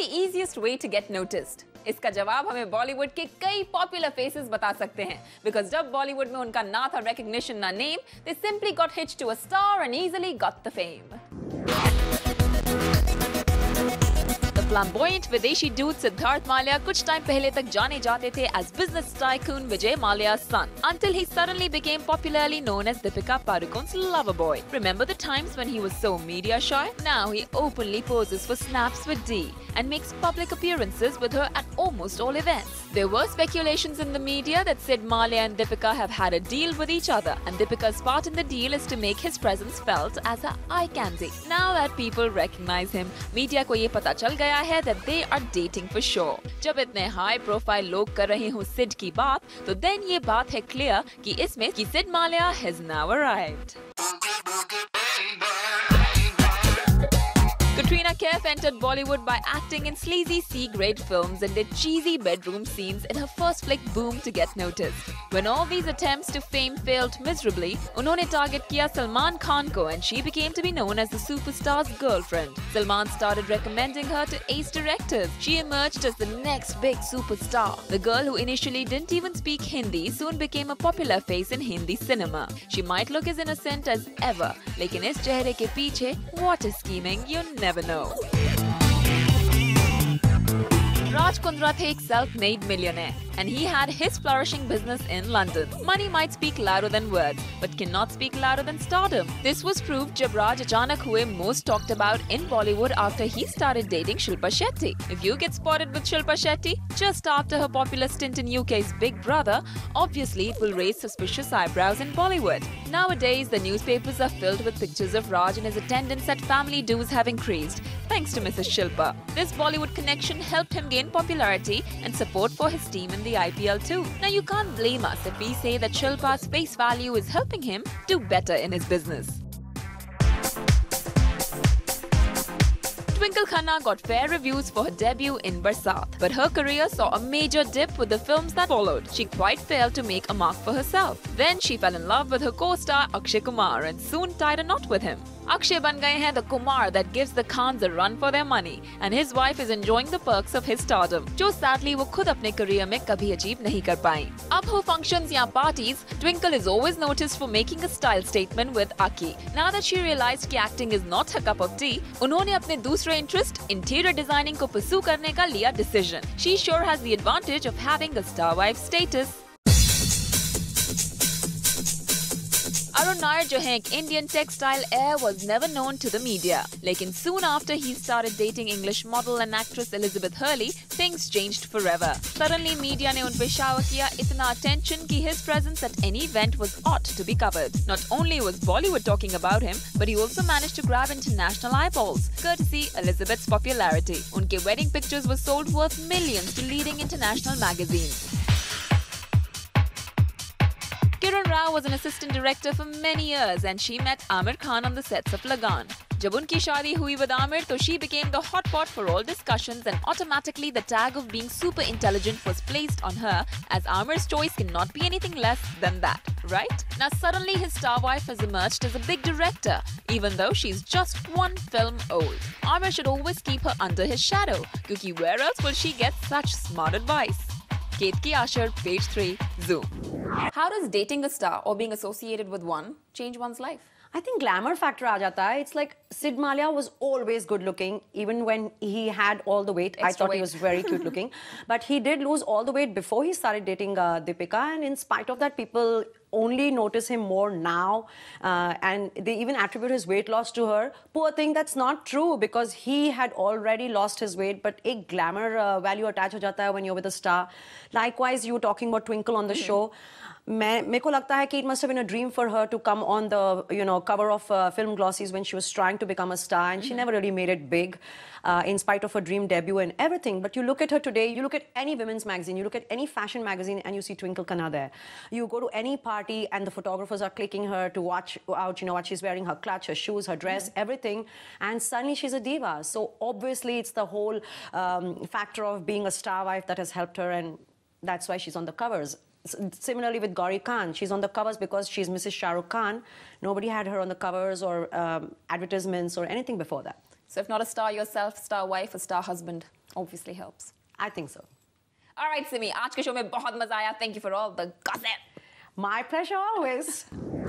the easiest way to get noticed? इसका जवाब हमें बॉलीवुड के कई पॉपुलर फेसेस बता सकते हैं, बिकॉज जब बॉलीवुड में उनका ना था रिकग्निशन ना name, they simply got hitched to a star and easily got the fame. Flamboyant विदेशी दूत सिद्धार्थ माल्या कुछ टाइम पहले तक जाने जाते थे as business tycoon Vijay Mallya's son, until he suddenly became popularly known as Deepika Padukone's lover boy. Remember the times when he was so media shy? Now he openly poses for snaps with Dee and makes public appearances with her at almost all events. There were speculations in the media that said Malya and Deepika have had a deal with each other, and Deepika's part in the deal is to make his presence felt as her eye candy. Now that people recognize him, media को ये पता चल गया है that they are dating for sure. जब इतने high profile लोग कर रहे हों सिड की बात, तो then ये बात है clear कि इसमें कि Sid Mallya has now arrived. Katrina Kaif entered Bollywood by acting in sleazy C-grade films and did cheesy bedroom scenes in her first flick Boom to get noticed. When all these attempts to fame failed miserably, उन्होंने target किया Salman Khan को and she became to be known as the superstar's girlfriend. Salman started recommending her to ace directors. She emerged as the next big superstar. The girl who initially didn't even speak Hindi soon became a popular face in Hindi cinema. She might look as innocent as ever, लेकिन इस चेहरे के पीछे what is scheming you never know. Raj Kundra थे एक self-made millionaire, and he had his flourishing business in London. Money might speak louder than words, but cannot speak louder than stardom. This was proved जब Raj अचानक हुए most talked about in Bollywood after he started dating Shilpa Shetty. If you get spotted with Shilpa Shetty just after her popular stint in UK's Big Brother, obviously it will raise suspicious eyebrows in Bollywood. Nowadays, the newspapers are filled with pictures of Raj and his attendance at family dues have increased, thanks to Mrs. Shilpa. This Bollywood connection helped him gain popularity and support for his team in the IPL too. Now you can't blame us if we say that Shilpa's face value is helping him do better in his business. Twinkle Khanna got fair reviews for her debut in Barsat, but her career saw a major dip with the films that followed. She quite failed to make a mark for herself. Then she fell in love with her co-star Akshay Kumar and soon tied a knot with him. Akshay ban gaye hain the Kumar that gives the Khans a run for their money, and his wife is enjoying the perks of his stardom, जो sadly वो खुद अपने career में कभी achieve नहीं कर पाई. अब हो functions या parties, Twinkle is always noticed for making a style statement with Aki. Now that she realized कि acting is not her cup of tea, उन्होंने अपने दूसरे interest interior designing को pursue करने का लिया decision. She sure has the advantage of having a star wife status. Arun Nair जो है एक Indian textile heir was never known to the media. लेकिन soon after he started dating English model and actress Elizabeth Hurley, things changed forever. Suddenly media ने उन पे shower किया इतना attention कि his presence at any event was ought to be covered. Not only was Bollywood talking about him, but he also managed to grab international eyeballs, courtesy Elizabeth's popularity. उनके wedding pictures were sold worth millions to leading international magazines. Kiran Rao was an assistant director for many years and she met Aamir Khan on the sets of Lagaan. जब उनकी शादी हुई with Aamir, तो she became the hot pot for all discussions and automatically the tag of being super intelligent was placed on her as Aamir's choice cannot be anything less than that, right? Now suddenly his star wife has emerged as a big director, even though she's just one film old. Aamir should always keep her under his shadow, क्योंकि where else will she get such smart advice? Ketki Ashar, page 3, Zoom. How does dating a star or being associated with one change one's life? I think glamour factor aa jata hai. It's like Sid Malya was always good looking, even when he had all the weight. I thought he was very cute looking. But he did lose all the weight before he started dating Deepika, and in spite of that, people only notice him more now, and they even attribute his weight loss to her. Poor thing, that's not true because he had already lost his weight, but a glamour value attached ho jata hai when you're with a star. Likewise, you were talking about Twinkle on the show. मेरे को लगता है कि it must have been a dream for her to come on the cover of film glossies when she was trying to become a star, and she never really made it big in spite of her dream debut and everything. But you look at her today, you look at any women's magazine, you look at any fashion magazine, and you see Twinkle Khanna there. You go to any party and the photographers are clicking her to watch out, what she's wearing, her clutch, her shoes, her dress, everything, and suddenly she's a diva. So obviously it's the whole factor of being a star wife that has helped her, and that's why she's on the covers. Similarly with Gauri Khan, she's on the covers because she's Mrs. Shah Rukh Khan. Nobody had her on the covers or advertisements or anything before that. So if not a star yourself, star wife, a star husband obviously helps. I think so. All right, Simi, आज के show में बहुत मजा आया. Thank you for all the gossip. My pleasure always.